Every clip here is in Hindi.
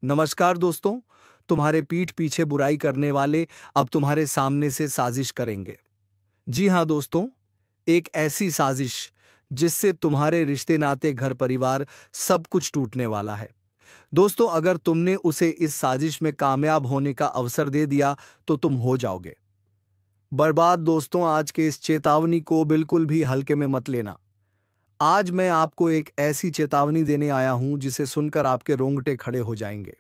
नमस्कार दोस्तों। तुम्हारे पीठ पीछे बुराई करने वाले अब तुम्हारे सामने से साजिश करेंगे। जी हाँ दोस्तों, एक ऐसी साजिश जिससे तुम्हारे रिश्ते नाते घर परिवार सब कुछ टूटने वाला है। दोस्तों, अगर तुमने उसे इस साजिश में कामयाब होने का अवसर दे दिया तो तुम हो जाओगे बर्बाद। दोस्तों, आज के इस चेतावनी को बिल्कुल भी हल्के में मत लेना। आज मैं आपको एक ऐसी चेतावनी देने आया हूं जिसे सुनकर आपके रोंगटे खड़े हो जाएंगे।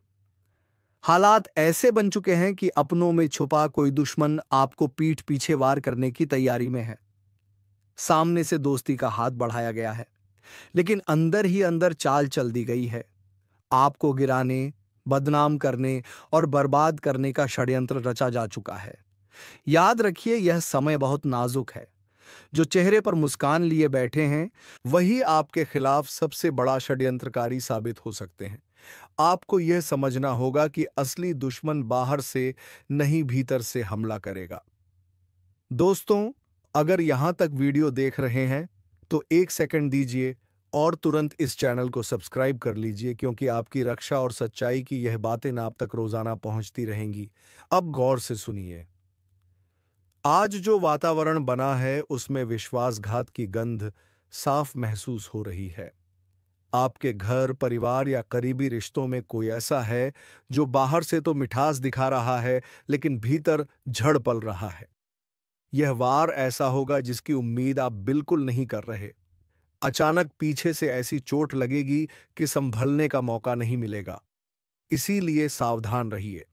हालात ऐसे बन चुके हैं कि अपनों में छुपा कोई दुश्मन आपको पीठ पीछे वार करने की तैयारी में है। सामने से दोस्ती का हाथ बढ़ाया गया है, लेकिन अंदर ही अंदर चाल चल दी गई है। आपको गिराने, बदनाम करने और बर्बाद करने का षड्यंत्र रचा जा चुका है। याद रखिए, यह समय बहुत नाजुक है। जो चेहरे पर मुस्कान लिए बैठे हैं, वही आपके खिलाफ सबसे बड़ा षड्यंत्रकारी साबित हो सकते हैं। आपको यह समझना होगा कि असली दुश्मन बाहर से नहीं, भीतर से हमला करेगा। दोस्तों, अगर यहां तक वीडियो देख रहे हैं तो एक सेकंड दीजिए और तुरंत इस चैनल को सब्सक्राइब कर लीजिए, क्योंकि आपकी रक्षा और सच्चाई की यह बातें आप तक रोजाना पहुंचती रहेंगी। अब गौर से सुनिए। आज जो वातावरण बना है उसमें विश्वासघात की गंध साफ महसूस हो रही है। आपके घर, परिवार या करीबी रिश्तों में कोई ऐसा है जो बाहर से तो मिठास दिखा रहा है, लेकिन भीतर झड़ पल रहा है। यह वार ऐसा होगा जिसकी उम्मीद आप बिल्कुल नहीं कर रहे। अचानक पीछे से ऐसी चोट लगेगी कि संभलने का मौका नहीं मिलेगा। इसीलिए सावधान रहिए।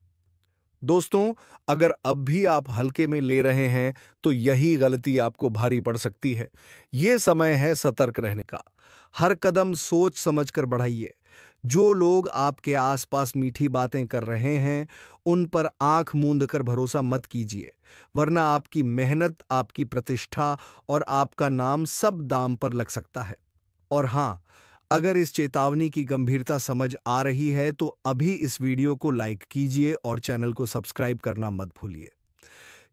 दोस्तों, अगर अब भी आप हल्के में ले रहे हैं तो यही गलती आपको भारी पड़ सकती है। यह समय है सतर्क रहने का। हर कदम सोच समझकर बढ़ाइए। जो लोग आपके आसपास मीठी बातें कर रहे हैं, उन पर आंख मूंद कर भरोसा मत कीजिए, वरना आपकी मेहनत, आपकी प्रतिष्ठा और आपका नाम सब दांव पर लग सकता है। और हाँ, अगर इस चेतावनी की गंभीरता समझ आ रही है तो अभी इस वीडियो को लाइक कीजिए और चैनल को सब्सक्राइब करना मत भूलिए,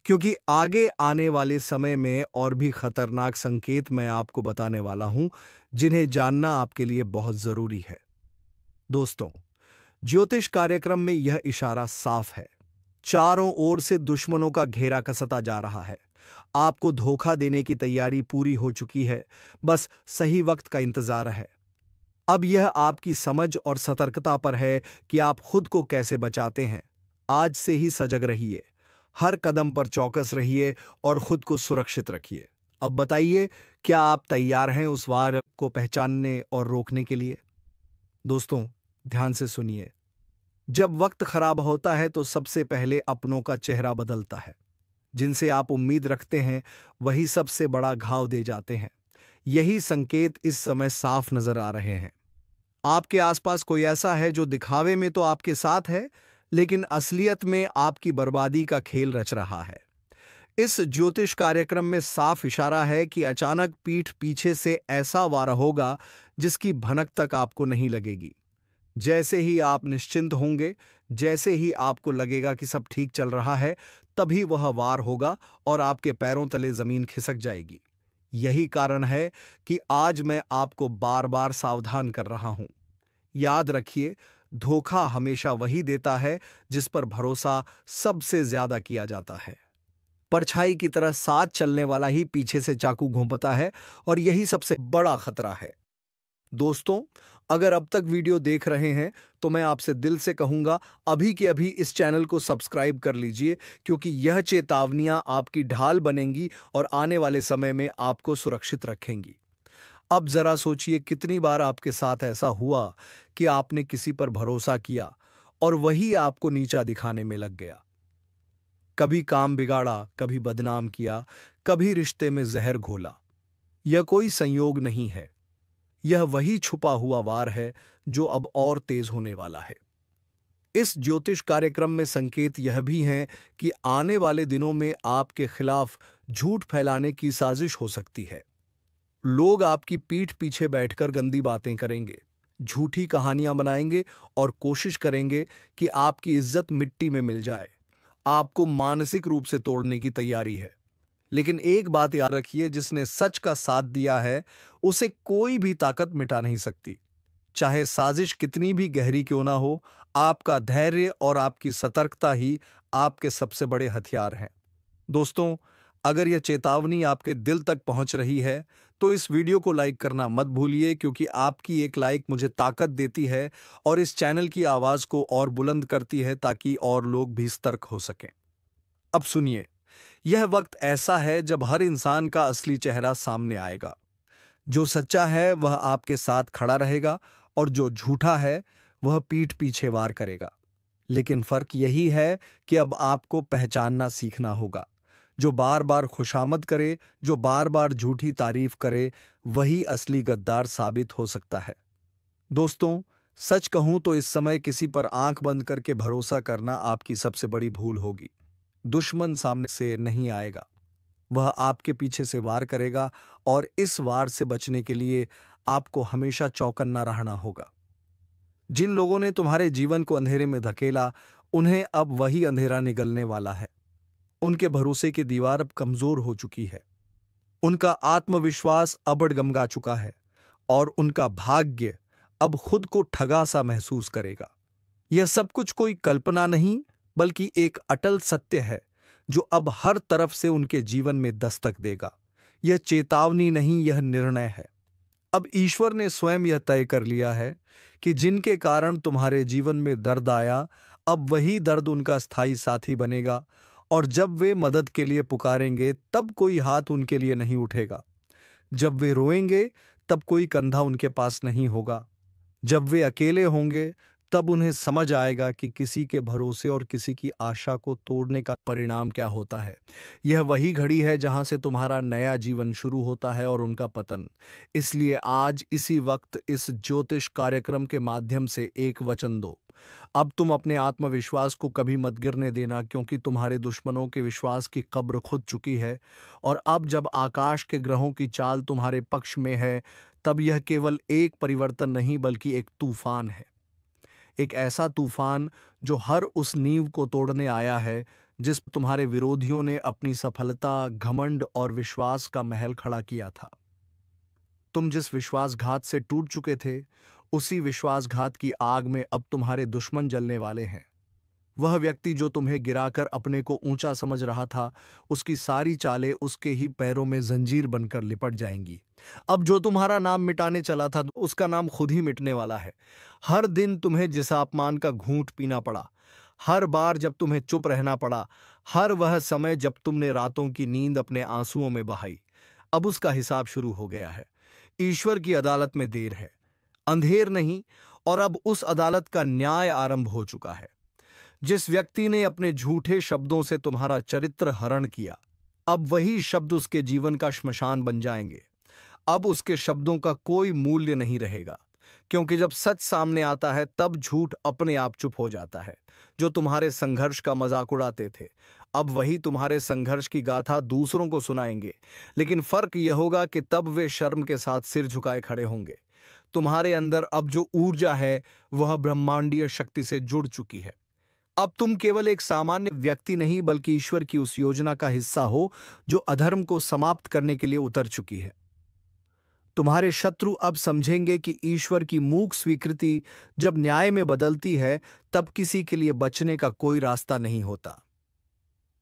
क्योंकि आगे आने वाले समय में और भी खतरनाक संकेत मैं आपको बताने वाला हूं, जिन्हें जानना आपके लिए बहुत जरूरी है। दोस्तों, ज्योतिष कार्यक्रम में यह इशारा साफ है। चारों ओर से दुश्मनों का घेरा कसता जा रहा है। आपको धोखा देने की तैयारी पूरी हो चुकी है, बस सही वक्त का इंतजार है। अब यह आपकी समझ और सतर्कता पर है कि आप खुद को कैसे बचाते हैं। आज से ही सजग रहिए, हर कदम पर चौकस रहिए और खुद को सुरक्षित रखिए। अब बताइए, क्या आप तैयार हैं उस वार को पहचानने और रोकने के लिए? दोस्तों, ध्यान से सुनिए। जब वक्त खराब होता है तो सबसे पहले अपनों का चेहरा बदलता है। जिनसे आप उम्मीद रखते हैं, वही सबसे बड़ा घाव दे जाते हैं। यही संकेत इस समय साफ नजर आ रहे हैं। आपके आसपास कोई ऐसा है जो दिखावे में तो आपके साथ है, लेकिन असलियत में आपकी बर्बादी का खेल रच रहा है। इस ज्योतिष कार्यक्रम में साफ इशारा है कि अचानक पीठ पीछे से ऐसा वार होगा जिसकी भनक तक आपको नहीं लगेगी। जैसे ही आप निश्चिंत होंगे, जैसे ही आपको लगेगा कि सब ठीक चल रहा है, तभी वह वार होगा और आपके पैरों तले जमीन खिसक जाएगी। यही कारण है कि आज मैं आपको बार बार सावधान कर रहा हूं। याद रखिए, धोखा हमेशा वही देता है जिस पर भरोसा सबसे ज्यादा किया जाता है। परछाई की तरह साथ चलने वाला ही पीछे से चाकू घोंपता है, और यही सबसे बड़ा खतरा है। दोस्तों, अगर अब तक वीडियो देख रहे हैं तो मैं आपसे दिल से कहूंगा, अभी के अभी इस चैनल को सब्सक्राइब कर लीजिए, क्योंकि यह चेतावनियां आपकी ढाल बनेंगी और आने वाले समय में आपको सुरक्षित रखेंगी। अब जरा सोचिए, कितनी बार आपके साथ ऐसा हुआ कि आपने किसी पर भरोसा किया और वही आपको नीचा दिखाने में लग गया। कभी काम बिगाड़ा, कभी बदनाम किया, कभी रिश्ते में जहर घोला। यह कोई संयोग नहीं है, यह वही छुपा हुआ वार है जो अब और तेज होने वाला है। इस ज्योतिष कार्यक्रम में संकेत यह भी हैं कि आने वाले दिनों में आपके खिलाफ झूठ फैलाने की साजिश हो सकती है। लोग आपकी पीठ पीछे बैठकर गंदी बातें करेंगे, झूठी कहानियां बनाएंगे और कोशिश करेंगे कि आपकी इज्जत मिट्टी में मिल जाए। आपको मानसिक रूप से तोड़ने की तैयारी है। लेकिन एक बात याद रखिए, जिसने सच का साथ दिया है उसे कोई भी ताकत मिटा नहीं सकती। चाहे साजिश कितनी भी गहरी क्यों ना हो, आपका धैर्य और आपकी सतर्कता ही आपके सबसे बड़े हथियार हैं। दोस्तों, अगर यह चेतावनी आपके दिल तक पहुंच रही है, तो इस वीडियो को लाइक करना मत भूलिए, क्योंकि आपकी एक लाइक मुझे ताकत देती है और इस चैनल की आवाज को और बुलंद करती है, ताकि और लोग भी सतर्क हो सकें। अब सुनिए, यह वक्त ऐसा है जब हर इंसान का असली चेहरा सामने आएगा। जो सच्चा है वह आपके साथ खड़ा रहेगा, और जो झूठा है वह पीठ पीछे वार करेगा। लेकिन फर्क यही है कि अब आपको पहचानना सीखना होगा। जो बार बार खुशामद करे, जो बार बार झूठी तारीफ करे, वही असली गद्दार साबित हो सकता है। दोस्तों, सच कहूं तो इस समय किसी पर आंख बंद करके भरोसा करना आपकी सबसे बड़ी भूल होगी। दुश्मन सामने से नहीं आएगा, वह आपके पीछे से वार करेगा, और इस वार से बचने के लिए आपको हमेशा चौकन्ना रहना होगा। जिन लोगों ने तुम्हारे जीवन को अंधेरे में धकेला, उन्हें अब वही अंधेरा निगलने वाला है। उनके भरोसे की दीवार अब कमजोर हो चुकी है, उनका आत्मविश्वास अब डगमगा चुका है, और उनका भाग्य अब खुद को ठगा सा महसूस करेगा। यह सब कुछ कोई कल्पना नहीं, बल्कि एक अटल सत्य है जो अब हर तरफ से उनके जीवन में दस्तक देगा। यह चेतावनी नहीं, यह निर्णय है। अब ईश्वर ने स्वयं यह तय कर लिया है कि जिनके कारण तुम्हारे जीवन में दर्द आया, अब वही दर्द उनका स्थायी साथी बनेगा, और जब वे मदद के लिए पुकारेंगे, तब कोई हाथ उनके लिए नहीं उठेगा। जब वे रोएंगे, तब कोई कंधा उनके पास नहीं होगा। जब वे अकेले होंगे, तब उन्हें समझ आएगा कि किसी के भरोसे और किसी की आशा को तोड़ने का परिणाम क्या होता है। यह वही घड़ी है जहां से तुम्हारा नया जीवन शुरू होता है और उनका पतन। इसलिए आज इसी वक्त इस ज्योतिष कार्यक्रम के माध्यम से एक वचन दो। अब तुम अपने आत्मविश्वास को कभी मत गिरने देना, क्योंकि तुम्हारे दुश्मनों के विश्वास की कब्र खुद चुकी है। और अब जब आकाश के ग्रहों की चाल तुम्हारे पक्ष में है, तब यह केवल एक परिवर्तन नहीं, बल्कि एक तूफान है। एक ऐसा तूफान जो हर उस नींव को तोड़ने आया है जिस पर तुम्हारे विरोधियों ने अपनी सफलता, घमंड और विश्वास का महल खड़ा किया था। तुम जिस विश्वासघात से टूट चुके थे, उसी विश्वासघात की आग में अब तुम्हारे दुश्मन जलने वाले हैं। वह व्यक्ति जो तुम्हें गिराकर अपने को ऊंचा समझ रहा था, उसकी सारी चालें उसके ही पैरों में जंजीर बनकर लिपट जाएंगी। अब जो तुम्हारा नाम मिटाने चला था, उसका नाम खुद ही मिटने वाला है। हर दिन तुम्हें जिस अपमान का घूंट पीना पड़ा, हर बार जब तुम्हें चुप रहना पड़ा, हर वह समय जब तुमने रातों की नींद अपने आंसुओं में बहाई, अब उसका हिसाब शुरू हो गया है। ईश्वर की अदालत में देर है, अंधेर नहीं, और अब उस अदालत का न्याय आरंभ हो चुका है। जिस व्यक्ति ने अपने झूठे शब्दों से तुम्हारा चरित्र हरण किया, अब वही शब्द उसके जीवन का श्मशान बन जाएंगे। अब उसके शब्दों का कोई मूल्य नहीं रहेगा, क्योंकि जब सच सामने आता है, तब झूठ अपने आप चुप हो जाता है। जो तुम्हारे संघर्ष का मजाक उड़ाते थे, अब वही तुम्हारे संघर्ष की गाथा दूसरों को सुनाएंगे। लेकिन फर्क यह होगा कि तब वे शर्म के साथ सिर झुकाए खड़े होंगे। तुम्हारे अंदर अब जो ऊर्जा है, वह ब्रह्मांडीय शक्ति से जुड़ चुकी है। अब तुम केवल एक सामान्य व्यक्ति नहीं, बल्कि ईश्वर की उस योजना का हिस्सा हो जो अधर्म को समाप्त करने के लिए उतर चुकी है। तुम्हारे शत्रु अब समझेंगे कि ईश्वर की मूक स्वीकृति जब न्याय में बदलती है, तब किसी के लिए बचने का कोई रास्ता नहीं होता।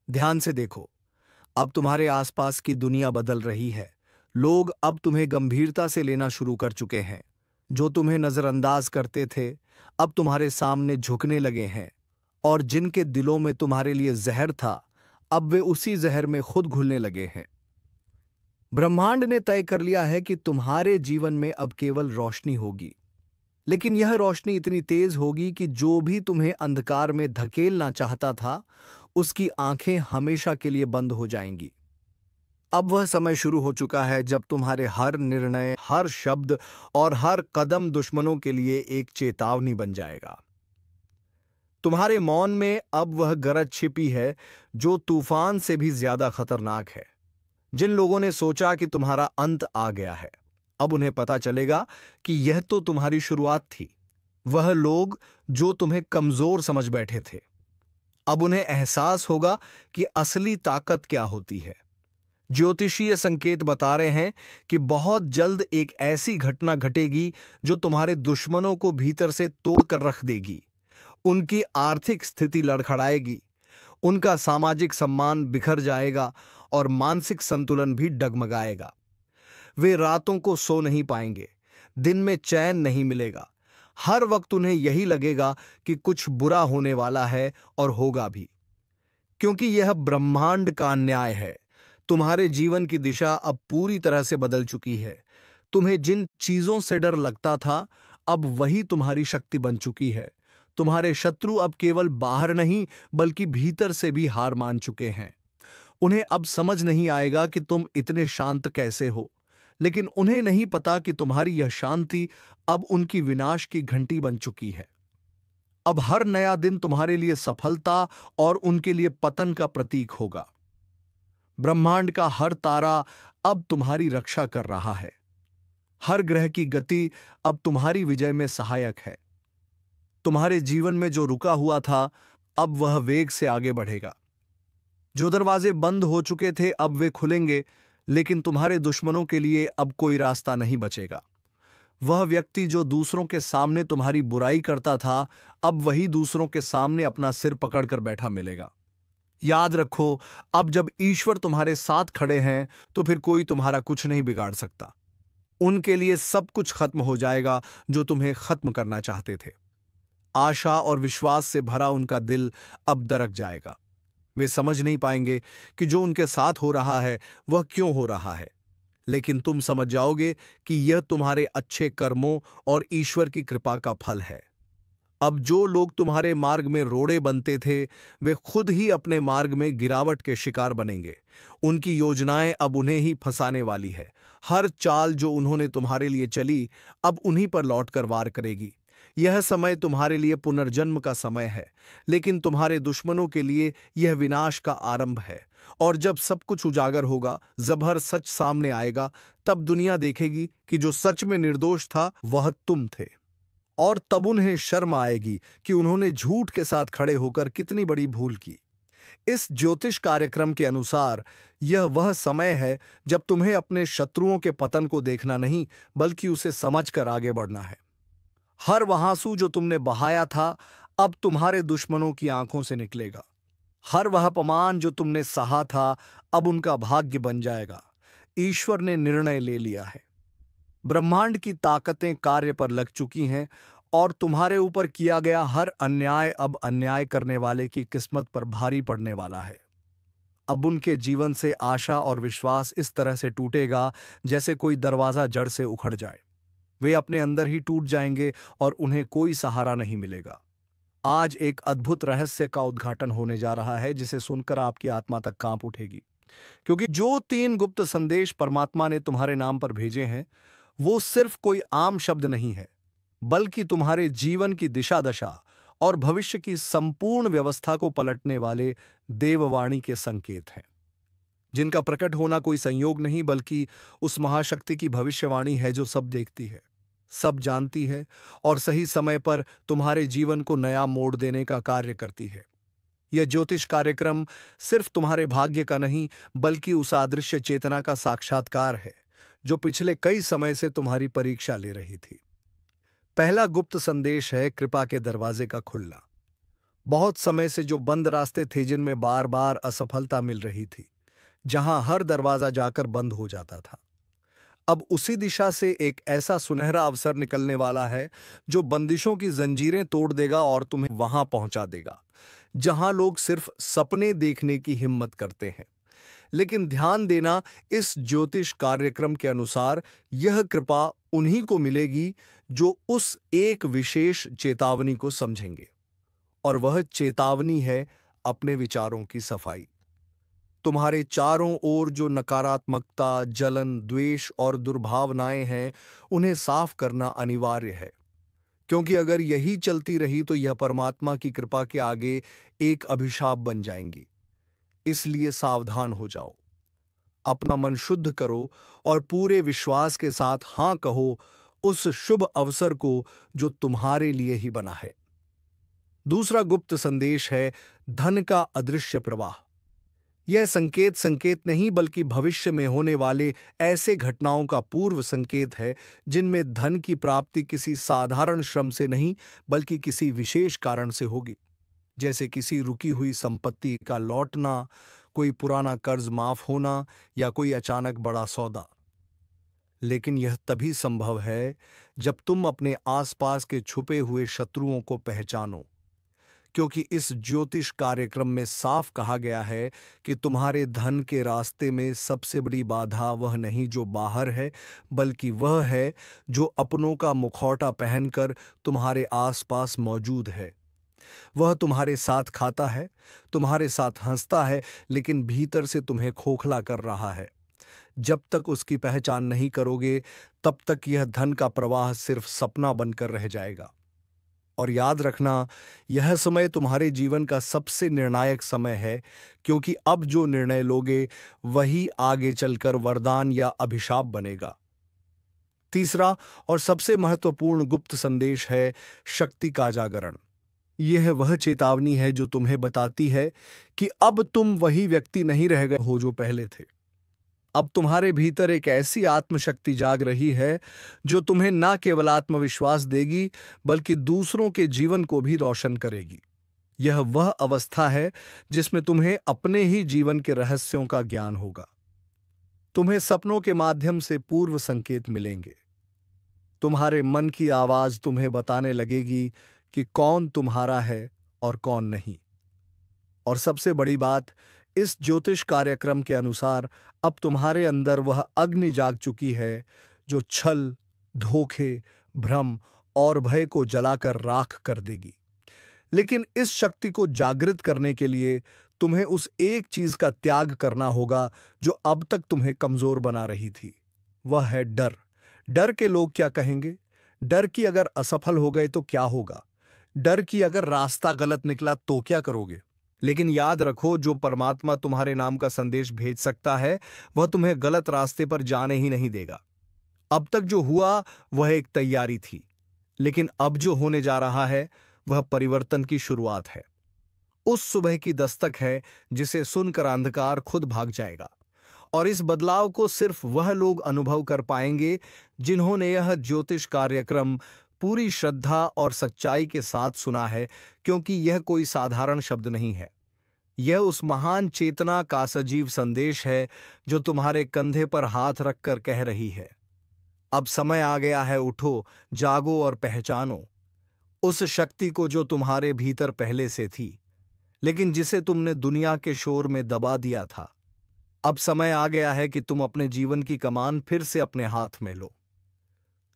ध्यान से देखो, अब तुम्हारे आसपास की दुनिया बदल रही है। लोग अब तुम्हें गंभीरता से लेना शुरू कर चुके हैं। जो तुम्हें नजरअंदाज करते थे, अब तुम्हारे सामने झुकने लगे हैं, और जिनके दिलों में तुम्हारे लिए जहर था, अब वे उसी जहर में खुद घुलने लगे हैं। ब्रह्मांड ने तय कर लिया है कि तुम्हारे जीवन में अब केवल रोशनी होगी, लेकिन यह रोशनी इतनी तेज होगी कि जो भी तुम्हें अंधकार में धकेलना चाहता था, उसकी आंखें हमेशा के लिए बंद हो जाएंगी। अब वह समय शुरू हो चुका है जब तुम्हारे हर निर्णय, हर शब्द और हर कदम दुश्मनों के लिए एक चेतावनी बन जाएगा। तुम्हारे मौन में अब वह गरज छिपी है जो तूफान से भी ज्यादा खतरनाक है। जिन लोगों ने सोचा कि तुम्हारा अंत आ गया है, अब उन्हें पता चलेगा कि यह तो तुम्हारी शुरुआत थी। वह लोग जो तुम्हें कमजोर समझ बैठे थे, अब उन्हें एहसास होगा कि असली ताकत क्या होती है। ज्योतिषीय संकेत बता रहे हैं कि बहुत जल्द एक ऐसी घटना घटेगी जो तुम्हारे दुश्मनों को भीतर से तोड़कर रख देगी। उनकी आर्थिक स्थिति लड़खड़ाएगी, उनका सामाजिक सम्मान बिखर जाएगा और मानसिक संतुलन भी डगमगाएगा। वे रातों को सो नहीं पाएंगे, दिन में चैन नहीं मिलेगा। हर वक्त उन्हें यही लगेगा कि कुछ बुरा होने वाला है, और होगा भी, क्योंकि यह ब्रह्मांड का न्याय है। तुम्हारे जीवन की दिशा अब पूरी तरह से बदल चुकी है। तुम्हें जिन चीजों से डर लगता था, अब वही तुम्हारी शक्ति बन चुकी है। तुम्हारे शत्रु अब केवल बाहर नहीं बल्कि भीतर से भी हार मान चुके हैं। उन्हें अब समझ नहीं आएगा कि तुम इतने शांत कैसे हो, लेकिन उन्हें नहीं पता कि तुम्हारी यह शांति अब उनकी विनाश की घंटी बन चुकी है। अब हर नया दिन तुम्हारे लिए सफलता और उनके लिए पतन का प्रतीक होगा। ब्रह्मांड का हर तारा अब तुम्हारी रक्षा कर रहा है। हर ग्रह की गति अब तुम्हारी विजय में सहायक है। तुम्हारे जीवन में जो रुका हुआ था, अब वह वेग से आगे बढ़ेगा। जो दरवाजे बंद हो चुके थे, अब वे खुलेंगे, लेकिन तुम्हारे दुश्मनों के लिए अब कोई रास्ता नहीं बचेगा। वह व्यक्ति जो दूसरों के सामने तुम्हारी बुराई करता था, अब वही दूसरों के सामने अपना सिर पकड़कर बैठा मिलेगा। याद रखो, अब जब ईश्वर तुम्हारे साथ खड़े हैं, तो फिर कोई तुम्हारा कुछ नहीं बिगाड़ सकता। उनके लिए सब कुछ खत्म हो जाएगा जो तुम्हें खत्म करना चाहते थे। आशा और विश्वास से भरा उनका दिल अब दरक जाएगा। वे समझ नहीं पाएंगे कि जो उनके साथ हो रहा है वह क्यों हो रहा है, लेकिन तुम समझ जाओगे कि यह तुम्हारे अच्छे कर्मों और ईश्वर की कृपा का फल है। अब जो लोग तुम्हारे मार्ग में रोड़े बनते थे, वे खुद ही अपने मार्ग में गिरावट के शिकार बनेंगे। उनकी योजनाएं अब उन्हें ही फंसाने वाली है। हर चाल जो उन्होंने तुम्हारे लिए चली, अब उन्हीं पर लौटकर वार करेगी। यह समय तुम्हारे लिए पुनर्जन्म का समय है, लेकिन तुम्हारे दुश्मनों के लिए यह विनाश का आरंभ है। और जब सब कुछ उजागर होगा, जबहर सच सामने आएगा, तब दुनिया देखेगी कि जो सच में निर्दोष था वह तुम थे। और तब उन्हें शर्म आएगी कि उन्होंने झूठ के साथ खड़े होकर कितनी बड़ी भूल की। इस ज्योतिष कार्यक्रम के अनुसार यह वह समय है जब तुम्हें अपने शत्रुओं के पतन को देखना नहीं, बल्कि उसे समझकर आगे बढ़ना है। हर वह आंसू जो तुमने बहाया था, अब तुम्हारे दुश्मनों की आंखों से निकलेगा। हर वह अपमान जो तुमने सहा था, अब उनका भाग्य बन जाएगा। ईश्वर ने निर्णय ले लिया है। ब्रह्मांड की ताकतें कार्य पर लग चुकी हैं, और तुम्हारे ऊपर किया गया हर अन्याय अब अन्याय करने वाले की किस्मत पर भारी पड़ने वाला है। अब उनके जीवन से आशा और विश्वास इस तरह से टूटेगा जैसे कोई दरवाजा जड़ से उखड़ जाए। वे अपने अंदर ही टूट जाएंगे और उन्हें कोई सहारा नहीं मिलेगा। आज एक अद्भुत रहस्य का उद्घाटन होने जा रहा है, जिसे सुनकर आपकी आत्मा तक कांप उठेगी, क्योंकि जो 3 गुप्त संदेश परमात्मा ने तुम्हारे नाम पर भेजे हैं, वो सिर्फ कोई आम शब्द नहीं है, बल्कि तुम्हारे जीवन की दिशा दशा और भविष्य की संपूर्ण व्यवस्था को पलटने वाले देववाणी के संकेत हैं, जिनका प्रकट होना कोई संयोग नहीं, बल्कि उस महाशक्ति की भविष्यवाणी है जो सब देखती है, सब जानती है और सही समय पर तुम्हारे जीवन को नया मोड़ देने का कार्य करती है। यह ज्योतिष कार्यक्रम सिर्फ तुम्हारे भाग्य का नहीं, बल्कि उस अदृश्य चेतना का साक्षात्कार है जो पिछले कई समय से तुम्हारी परीक्षा ले रही थी। पहला गुप्त संदेश है कृपा के दरवाजे का खुलना। बहुत समय से जो बंद रास्ते थे, जिनमें बार बार असफलता मिल रही थी, जहां हर दरवाजा जाकर बंद हो जाता था, अब उसी दिशा से एक ऐसा सुनहरा अवसर निकलने वाला है जो बंदिशों की जंजीरें तोड़ देगा और तुम्हें वहां पहुंचा देगा जहां लोग सिर्फ सपने देखने की हिम्मत करते हैं। लेकिन ध्यान देना, इस ज्योतिष कार्यक्रम के अनुसार यह कृपा उन्हीं को मिलेगी जो उस एक विशेष चेतावनी को समझेंगे, और वह चेतावनी है अपने विचारों की सफाई। तुम्हारे चारों ओर जो नकारात्मकता, जलन, द्वेष और दुर्भावनाएं हैं, उन्हें साफ करना अनिवार्य है, क्योंकि अगर यही चलती रही तो यह परमात्मा की कृपा के आगे एक अभिशाप बन जाएंगी। इसलिए सावधान हो जाओ, अपना मन शुद्ध करो और पूरे विश्वास के साथ हां कहो उस शुभ अवसर को जो तुम्हारे लिए ही बना है। दूसरा गुप्त संदेश है धन का अदृश्य प्रवाह। यह संकेत संकेत नहीं बल्कि भविष्य में होने वाले ऐसे घटनाओं का पूर्व संकेत है जिनमें धन की प्राप्ति किसी साधारण श्रम से नहीं बल्कि किसी विशेष कारण से होगी, जैसे किसी रुकी हुई संपत्ति का लौटना, कोई पुराना कर्ज माफ होना या कोई अचानक बड़ा सौदा। लेकिन यह तभी संभव है जब तुम अपने आसपास के छुपे हुए शत्रुओं को पहचानो, क्योंकि इस ज्योतिष कार्यक्रम में साफ कहा गया है कि तुम्हारे धन के रास्ते में सबसे बड़ी बाधा वह नहीं जो बाहर है, बल्कि वह है जो अपनों का मुखौटा पहनकर तुम्हारे आसपास मौजूद है। वह तुम्हारे साथ खाता है, तुम्हारे साथ हंसता है, लेकिन भीतर से तुम्हें खोखला कर रहा है। जब तक उसकी पहचान नहीं करोगे, तब तक यह धन का प्रवाह सिर्फ सपना बनकर रह जाएगा। और याद रखना, यह समय तुम्हारे जीवन का सबसे निर्णायक समय है, क्योंकि अब जो निर्णय लोगे वही आगे चलकर वरदान या अभिशाप बनेगा। तीसरा और सबसे महत्वपूर्ण गुप्त संदेश है शक्ति का जागरण। यह वह चेतावनी है जो तुम्हें बताती है कि अब तुम वही व्यक्ति नहीं रह गए हो जो पहले थे। अब तुम्हारे भीतर एक ऐसी आत्मशक्ति जाग रही है जो तुम्हें न केवल आत्मविश्वास देगी बल्कि दूसरों के जीवन को भी रोशन करेगी। यह वह अवस्था है जिसमें तुम्हें अपने ही जीवन के रहस्यों का ज्ञान होगा। तुम्हें सपनों के माध्यम से पूर्व संकेत मिलेंगे। तुम्हारे मन की आवाज तुम्हें बताने लगेगी कि कौन तुम्हारा है और कौन नहीं। और सबसे बड़ी बात, इस ज्योतिष कार्यक्रम के अनुसार अब तुम्हारे अंदर वह अग्नि जाग चुकी है जो छल, धोखे, भ्रम और भय को जलाकर राख कर देगी। लेकिन इस शक्ति को जागृत करने के लिए तुम्हें उस एक चीज का त्याग करना होगा जो अब तक तुम्हें कमजोर बना रही थी। वह है डर। डर के लोग क्या कहेंगे, डर कि अगर असफल हो गए तो क्या होगा, डर कि अगर रास्ता गलत निकला तो क्या करोगे। लेकिन याद रखो, जो परमात्मा तुम्हारे नाम का संदेश भेज सकता है वह तुम्हें गलत रास्ते पर जाने ही नहीं देगा। अब तक जो हुआ वह एक तैयारी थी, लेकिन अब जो होने जा रहा है वह परिवर्तन की शुरुआत है। उस सुबह की दस्तक है जिसे सुनकर अंधकार खुद भाग जाएगा। और इस बदलाव को सिर्फ वह लोग अनुभव कर पाएंगे जिन्होंने यह ज्योतिष कार्यक्रम पूरी श्रद्धा और सच्चाई के साथ सुना है, क्योंकि यह कोई साधारण शब्द नहीं है। यह उस महान चेतना का सजीव संदेश है जो तुम्हारे कंधे पर हाथ रखकर कह रही है, अब समय आ गया है, उठो, जागो और पहचानो उस शक्ति को जो तुम्हारे भीतर पहले से थी, लेकिन जिसे तुमने दुनिया के शोर में दबा दिया था। अब समय आ गया है कि तुम अपने जीवन की कमान फिर से अपने हाथ में लो।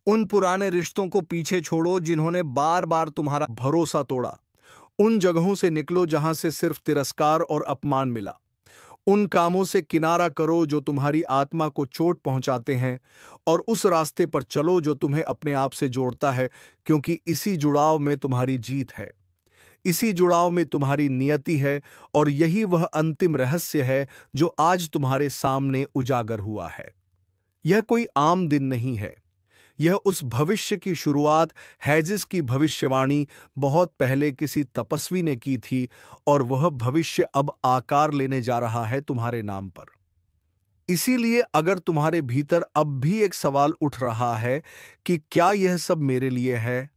उन पुराने रिश्तों को पीछे छोड़ो जिन्होंने बार बार तुम्हारा भरोसा तोड़ा। उन जगहों से निकलो जहां से सिर्फ तिरस्कार और अपमान मिला। उन कामों से किनारा करो जो तुम्हारी आत्मा को चोट पहुंचाते हैं, और उस रास्ते पर चलो जो तुम्हें अपने आप से जोड़ता है, क्योंकि इसी जुड़ाव में तुम्हारी जीत है, इसी जुड़ाव में तुम्हारी नियति है, और यही वह अंतिम रहस्य है जो आज तुम्हारे सामने उजागर हुआ है। यह कोई आम दिन नहीं है, यह उस भविष्य की शुरुआत है जिसकी भविष्यवाणी बहुत पहले किसी तपस्वी ने की थी, और वह भविष्य अब आकार लेने जा रहा है तुम्हारे नाम पर। इसीलिए अगर तुम्हारे भीतर अब भी एक सवाल उठ रहा है कि क्या यह सब मेरे लिए है,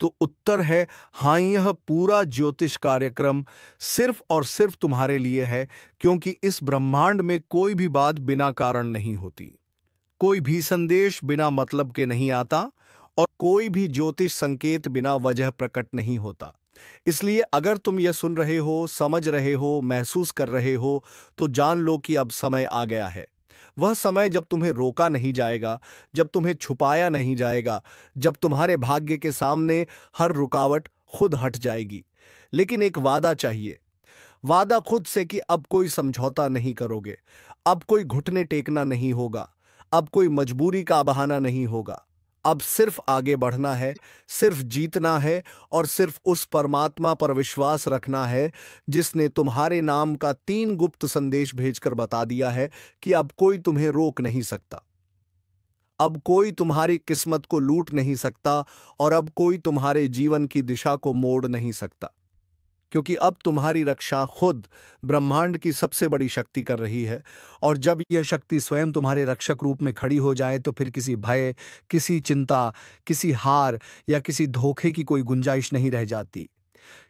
तो उत्तर है हाँ, यह पूरा ज्योतिष कार्यक्रम सिर्फ और सिर्फ तुम्हारे लिए है, क्योंकि इस ब्रह्मांड में कोई भी बात बिना कारण नहीं होती, कोई भी संदेश बिना मतलब के नहीं आता, और कोई भी ज्योतिष संकेत बिना वजह प्रकट नहीं होता। इसलिए अगर तुम यह सुन रहे हो, समझ रहे हो, महसूस कर रहे हो, तो जान लो कि अब समय आ गया है। वह समय जब तुम्हें रोका नहीं जाएगा, जब तुम्हें छुपाया नहीं जाएगा, जब तुम्हारे भाग्य के सामने हर रुकावट खुद हट जाएगी। लेकिन एक वादा चाहिए, वादा खुद से कि अब कोई समझौता नहीं करोगे, अब कोई घुटने टेकना नहीं होगा, अब कोई मजबूरी का बहाना नहीं होगा। अब सिर्फ आगे बढ़ना है, सिर्फ जीतना है, और सिर्फ उस परमात्मा पर विश्वास रखना है जिसने तुम्हारे नाम का 3 गुप्त संदेश भेजकर बता दिया है कि अब कोई तुम्हें रोक नहीं सकता, अब कोई तुम्हारी किस्मत को लूट नहीं सकता, और अब कोई तुम्हारे जीवन की दिशा को मोड़ नहीं सकता। क्योंकि अब तुम्हारी रक्षा खुद ब्रह्मांड की सबसे बड़ी शक्ति कर रही है। और जब यह शक्ति स्वयं तुम्हारे रक्षक रूप में खड़ी हो जाए तो फिर किसी भय, किसी चिंता, किसी हार या किसी धोखे की कोई गुंजाइश नहीं रह जाती।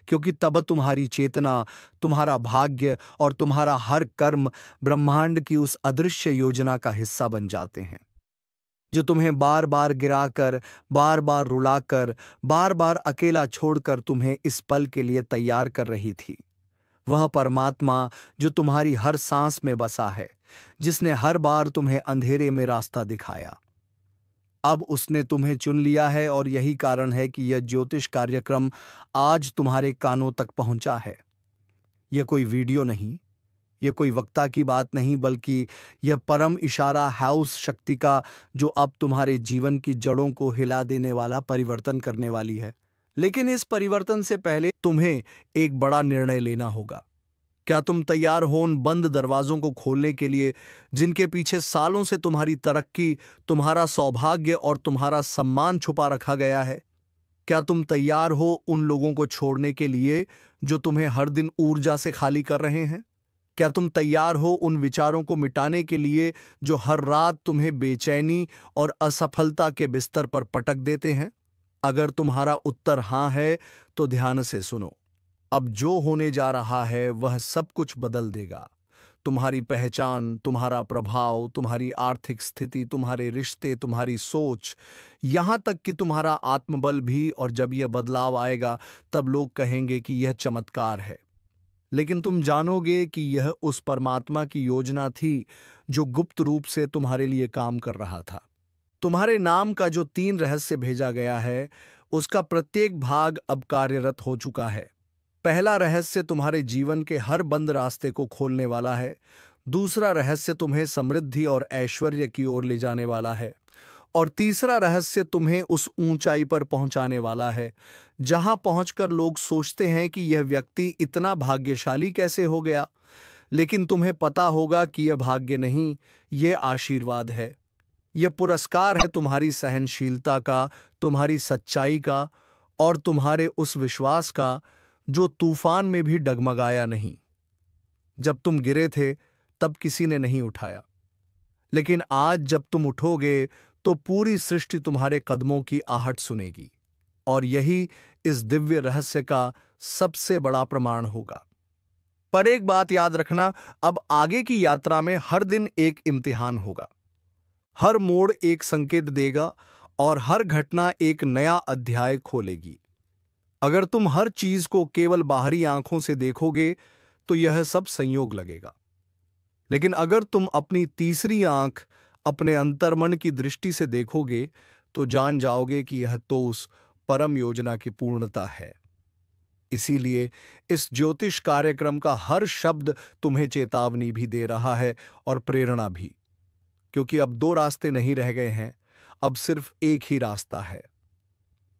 क्योंकि तब तुम्हारी चेतना, तुम्हारा भाग्य और तुम्हारा हर कर्म ब्रह्मांड की उस अदृश्य योजना का हिस्सा बन जाते हैं, जो तुम्हें बार बार गिराकर, बार बार रुलाकर, बार बार अकेला छोड़कर तुम्हें इस पल के लिए तैयार कर रही थी। वह परमात्मा जो तुम्हारी हर सांस में बसा है, जिसने हर बार तुम्हें अंधेरे में रास्ता दिखाया, अब उसने तुम्हें चुन लिया है। और यही कारण है कि यह ज्योतिष कार्यक्रम आज तुम्हारे कानों तक पहुंचा है। यह कोई वीडियो नहीं, यह कोई वक्ता की बात नहीं, बल्कि यह परम इशारा है उस शक्ति का जो अब तुम्हारे जीवन की जड़ों को हिला देने वाला परिवर्तन करने वाली है। लेकिन इस परिवर्तन से पहले तुम्हें एक बड़ा निर्णय लेना होगा। क्या तुम तैयार हो उन बंद दरवाजों को खोलने के लिए, जिनके पीछे सालों से तुम्हारी तरक्की, तुम्हारा सौभाग्य और तुम्हारा सम्मान छुपा रखा गया है? क्या तुम तैयार हो उन लोगों को छोड़ने के लिए जो तुम्हें हर दिन ऊर्जा से खाली कर रहे हैं? क्या तुम तैयार हो उन विचारों को मिटाने के लिए जो हर रात तुम्हें बेचैनी और असफलता के बिस्तर पर पटक देते हैं? अगर तुम्हारा उत्तर हाँ है तो ध्यान से सुनो। अब जो होने जा रहा है वह सब कुछ बदल देगा। तुम्हारी पहचान, तुम्हारा प्रभाव, तुम्हारी आर्थिक स्थिति, तुम्हारे रिश्ते, तुम्हारी सोच, यहां तक कि तुम्हारा आत्मबल भी। और जब यह बदलाव आएगा तब लोग कहेंगे कि यह चमत्कार है। लेकिन तुम जानोगे कि यह उस परमात्मा की योजना थी जो गुप्त रूप से तुम्हारे लिए काम कर रहा था। तुम्हारे नाम का जो 3 रहस्य भेजा गया है, उसका प्रत्येक भाग अब कार्यरत हो चुका है। पहला रहस्य तुम्हारे जीवन के हर बंद रास्ते को खोलने वाला है। दूसरा रहस्य तुम्हें समृद्धि और ऐश्वर्य की ओर ले जाने वाला है। और तीसरा रहस्य तुम्हें उस ऊंचाई पर पहुंचाने वाला है जहां पहुंचकर लोग सोचते हैं कि यह व्यक्ति इतना भाग्यशाली कैसे हो गया। लेकिन तुम्हें पता होगा कि यह भाग्य नहीं, यह आशीर्वाद है। यह पुरस्कार है तुम्हारी सहनशीलता का, तुम्हारी सच्चाई का और तुम्हारे उस विश्वास का जो तूफान में भी डगमगाया नहीं। जब तुम गिरे थे तब किसी ने नहीं उठाया, लेकिन आज जब तुम उठोगे तो पूरी सृष्टि तुम्हारे कदमों की आहट सुनेगी। और यही इस दिव्य रहस्य का सबसे बड़ा प्रमाण होगा। पर एक बात याद रखना, अब आगे की यात्रा में हर दिन एक इम्तिहान होगा। हर मोड़ एक संकेत देगा और हर घटना एक नया अध्याय खोलेगी। अगर तुम हर चीज को केवल बाहरी आंखों से देखोगे तो यह सब संयोग लगेगा। लेकिन अगर तुम अपनी तीसरी आंख, अपने अंतर्मन की दृष्टि से देखोगे तो जान जाओगे कि यह तो उस परम योजना की पूर्णता है। इसीलिए इस ज्योतिष कार्यक्रम का हर शब्द तुम्हें चेतावनी भी दे रहा है और प्रेरणा भी। क्योंकि अब 2 रास्ते नहीं रह गए हैं, अब सिर्फ एक ही रास्ता है।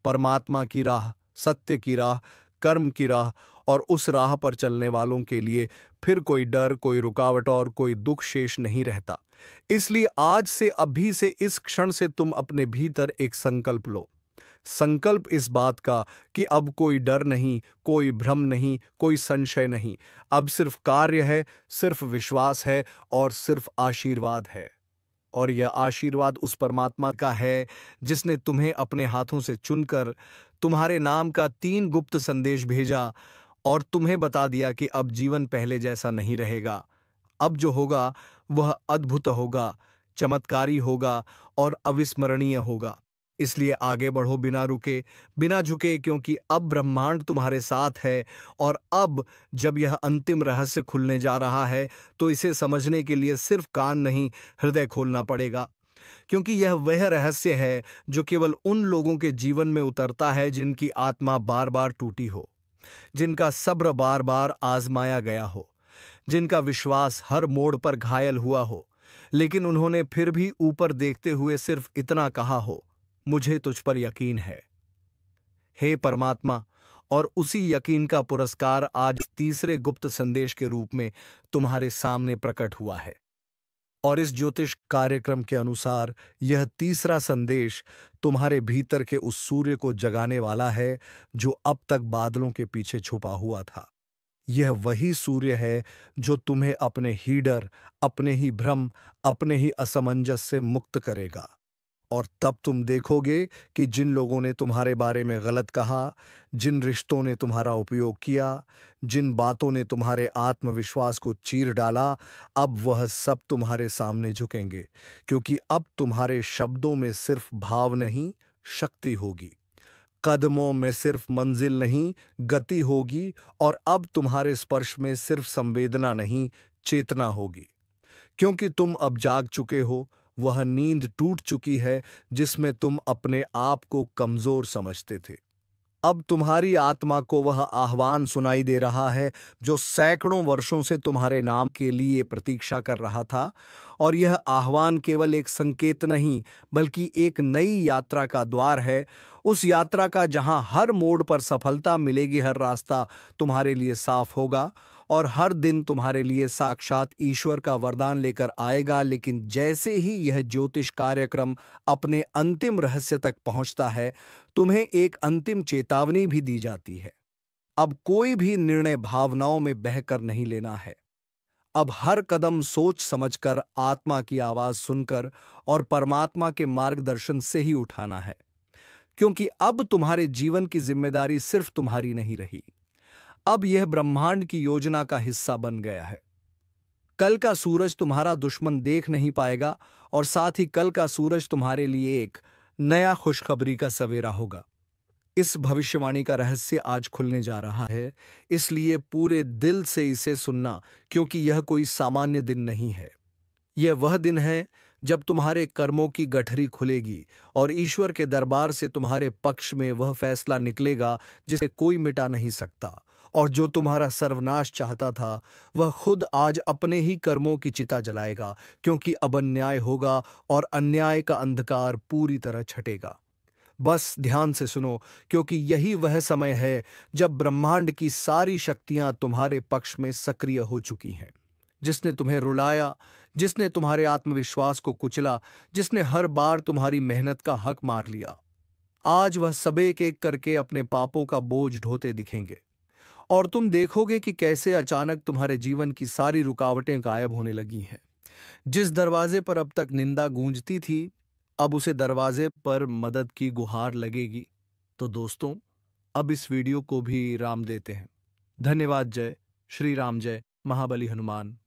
परमात्मा की राह, सत्य की राह, कर्म की राह। और उस राह पर चलने वालों के लिए फिर कोई डर, कोई रुकावट और कोई दुख शेष नहीं रहता। इसलिए आज से, अभी से, इस क्षण से तुम अपने भीतर एक संकल्प लो। संकल्प इस बात का कि अब कोई डर नहीं, कोई भ्रम नहीं, कोई संशय नहीं। अब सिर्फ कार्य है, सिर्फ विश्वास है और सिर्फ आशीर्वाद है। और यह आशीर्वाद उस परमात्मा का है जिसने तुम्हें अपने हाथों से चुनकर तुम्हारे नाम का 3 गुप्त संदेश भेजा और तुम्हें बता दिया कि अब जीवन पहले जैसा नहीं रहेगा। अब जो होगा वह अद्भुत होगा, चमत्कारी होगा और अविस्मरणीय होगा। इसलिए आगे बढ़ो बिना रुके, बिना झुके, क्योंकि अब ब्रह्मांड तुम्हारे साथ है। और अब जब यह अंतिम रहस्य खुलने जा रहा है तो इसे समझने के लिए सिर्फ कान नहीं, हृदय खोलना पड़ेगा। क्योंकि यह वह रहस्य है जो केवल उन लोगों के जीवन में उतरता है जिनकी आत्मा बार बार टूटी हो, जिनका सब्र बार बार आजमाया गया हो, जिनका विश्वास हर मोड़ पर घायल हुआ हो, लेकिन उन्होंने फिर भी ऊपर देखते हुए सिर्फ इतना कहा हो, मुझे तुझ पर यकीन है। हे परमात्मा, और उसी यकीन का पुरस्कार आज तीसरे गुप्त संदेश के रूप में तुम्हारे सामने प्रकट हुआ है। और इस ज्योतिष कार्यक्रम के अनुसार यह तीसरा संदेश तुम्हारे भीतर के उस सूर्य को जगाने वाला है जो अब तक बादलों के पीछे छुपा हुआ था। यह वही सूर्य है जो तुम्हें अपने ही डर, अपने ही भ्रम, अपने ही असमंजस से मुक्त करेगा। और तब तुम देखोगे कि जिन लोगों ने तुम्हारे बारे में गलत कहा, जिन रिश्तों ने तुम्हारा उपयोग किया, जिन बातों ने तुम्हारे आत्मविश्वास को चीर डाला, अब वह सब तुम्हारे सामने झुकेंगे, क्योंकि अब तुम्हारे शब्दों में सिर्फ भाव नहीं, शक्ति होगी। कदमों में सिर्फ मंजिल नहीं, गति होगी। और अब तुम्हारे स्पर्श में सिर्फ संवेदना नहीं, चेतना होगी। क्योंकि तुम अब जाग चुके हो, वह नींद टूट चुकी है जिसमें तुम अपने आप को कमजोर समझते थे। अब तुम्हारी आत्मा को वह आह्वान सुनाई दे रहा है जो सैकड़ों वर्षों से तुम्हारे नाम के लिए प्रतीक्षा कर रहा था। और यह आह्वान केवल एक संकेत नहीं, बल्कि एक नई यात्रा का द्वार है। उस यात्रा का जहां हर मोड़ पर सफलता मिलेगी, हर रास्ता तुम्हारे लिए साफ होगा और हर दिन तुम्हारे लिए साक्षात ईश्वर का वरदान लेकर आएगा। लेकिन जैसे ही यह ज्योतिष कार्यक्रम अपने अंतिम रहस्य तक पहुंचता है, तुम्हें एक अंतिम चेतावनी भी दी जाती है। अब कोई भी निर्णय भावनाओं में बहकर नहीं लेना है। अब हर कदम सोच समझकर, आत्मा की आवाज सुनकर और परमात्मा के मार्गदर्शन से ही उठाना है। क्योंकि अब तुम्हारे जीवन की जिम्मेदारी सिर्फ तुम्हारी नहीं रही, अब यह ब्रह्मांड की योजना का हिस्सा बन गया है। कल का सूरज तुम्हारा दुश्मन देख नहीं पाएगा और साथ ही कल का सूरज तुम्हारे लिए एक नया खुशखबरी का सवेरा होगा। इस भविष्यवाणी का रहस्य आज खुलने जा रहा है, इसलिए पूरे दिल से इसे सुनना, क्योंकि यह कोई सामान्य दिन नहीं है। यह वह दिन है जब तुम्हारे कर्मों की गठरी खुलेगी और ईश्वर के दरबार से तुम्हारे पक्ष में वह फैसला निकलेगा जिसे कोई मिटा नहीं सकता। और जो तुम्हारा सर्वनाश चाहता था, वह खुद आज अपने ही कर्मों की चिता जलाएगा, क्योंकि अब अन्याय होगा और अन्याय का अंधकार पूरी तरह छटेगा। बस ध्यान से सुनो, क्योंकि यही वह समय है जब ब्रह्मांड की सारी शक्तियां तुम्हारे पक्ष में सक्रिय हो चुकी हैं। जिसने तुम्हें रुलाया, जिसने तुम्हारे आत्मविश्वास को कुचला, जिसने हर बार तुम्हारी मेहनत का हक मार लिया, आज वह सब एक एक करके अपने पापों का बोझ ढोते दिखेंगे। और तुम देखोगे कि कैसे अचानक तुम्हारे जीवन की सारी रुकावटें गायब होने लगी हैं। जिस दरवाजे पर अब तक निंदा गूंजती थी, अब उसे दरवाजे पर मदद की गुहार लगेगी। तो दोस्तों, अब इस वीडियो को भी राम देते हैं। धन्यवाद। जय श्री राम, जय महाबली हनुमान।